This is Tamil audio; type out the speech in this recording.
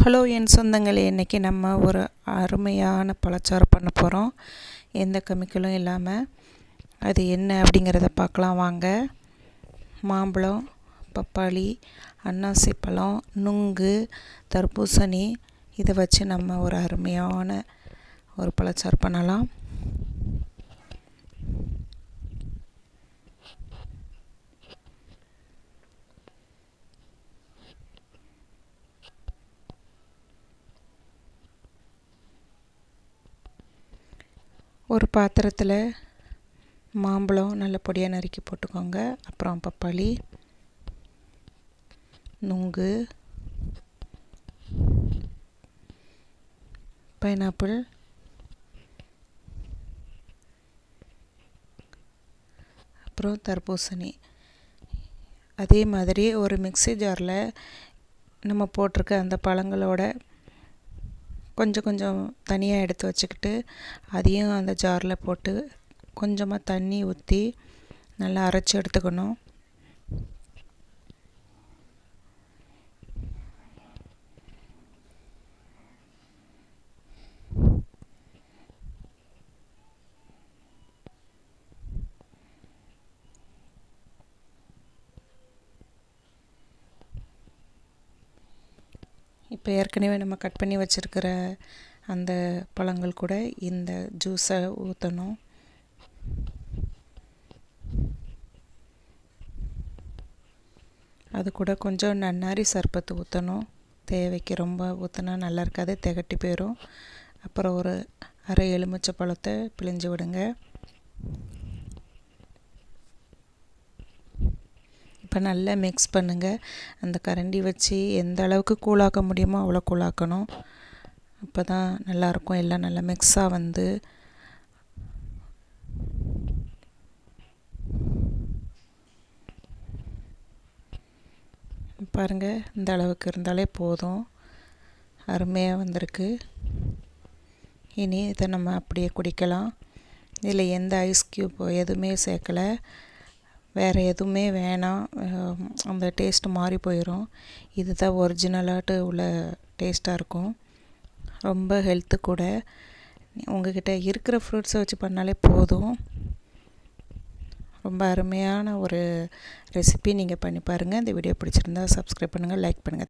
ஹலோ என் சொந்தங்களே, இன்றைக்கி நம்ம ஒரு அருமையான பழச்சாறு பண்ண போகிறோம். எந்த கெமிக்கலும் இல்லாமல். அது என்ன அப்படிங்கிறத பார்க்கலாம் வாங்க. மாம்பழம், பப்பாளி, அன்னாசி பழம், நுங்கு, தர்பூசணி இதை வச்சு நம்ம ஒரு அருமையான ஒரு பழச்சாறு பண்ணலாம். ஒரு பாத்திரத்தில் மாம்பழம் நல்ல பொடியாக நறுக்கி போட்டுக்கோங்க. அப்புறம் பப்பாளி, நுங்கு, பைனாப்பிள், அப்புறம் தர்பூசணி. அதே மாதிரி ஒரு மிக்ஸி ஜாரில் நம்ம போட்டிருக்க அந்த பழங்களோட கொஞ்சம் கொஞ்சம் தனியாக எடுத்து வச்சுக்கிட்டு அதையும் அந்த ஜாரில் போட்டு கொஞ்சமாக தண்ணி ஊற்றி நல்லா அரைச்சி எடுத்துக்கணும். இப்போ ஏற்கனவே நம்ம கட் பண்ணி வச்சுருக்கிற அந்த பழங்கள் கூட இந்த ஜூஸை ஊற்றணும். அது கூட கொஞ்சம் நன்னாரி சர்பத்து ஊற்றணும். தேவைக்கு ரொம்ப ஊற்றினா நல்லா இருக்காது, திகட்டி போயிடும். அப்புறம் ஒரு அரை எலுமிச்சை பழத்தை பிழிஞ்சு விடுங்க. இப்போ நல்லா மிக்ஸ் பண்ணுங்கள். அந்த கரண்டி வச்சு எந்த அளவுக்கு கூழாக்க முடியுமோ அவ்வளோ கூழாக்கணும். அப்போ தான் நல்லாயிருக்கும். எல்லாம் நல்லா மிக்ஸாக வந்து பாருங்கள், இந்த அளவுக்கு இருந்தாலே போதும். அருமையாக வந்திருக்கு. இனி இதை நம்ம அப்படியே குடிக்கலாம். இதில் எந்த ஐஸ் க்யூப் எதுவுமே சேர்க்கலை, வேறு எதுவுமே வேணாம். அந்த டேஸ்ட்டு மாறி போயிடும். இதுதான் ஒரிஜினலாட்டு உள்ள டேஸ்ட்டாக இருக்கும். ரொம்ப ஹெல்த்து கூட. உங்கள்கிட்ட இருக்கிற ஃப்ரூட்ஸை வச்சு பண்ணாலே போதும். ரொம்ப அருமையான ஒரு ரெசிபி. நீங்கள் பண்ணி பாருங்கள். இந்த வீடியோ பிடிச்சிருந்தா சப்ஸ்கிரைப் பண்ணுங்கள், லைக் பண்ணுங்கள்.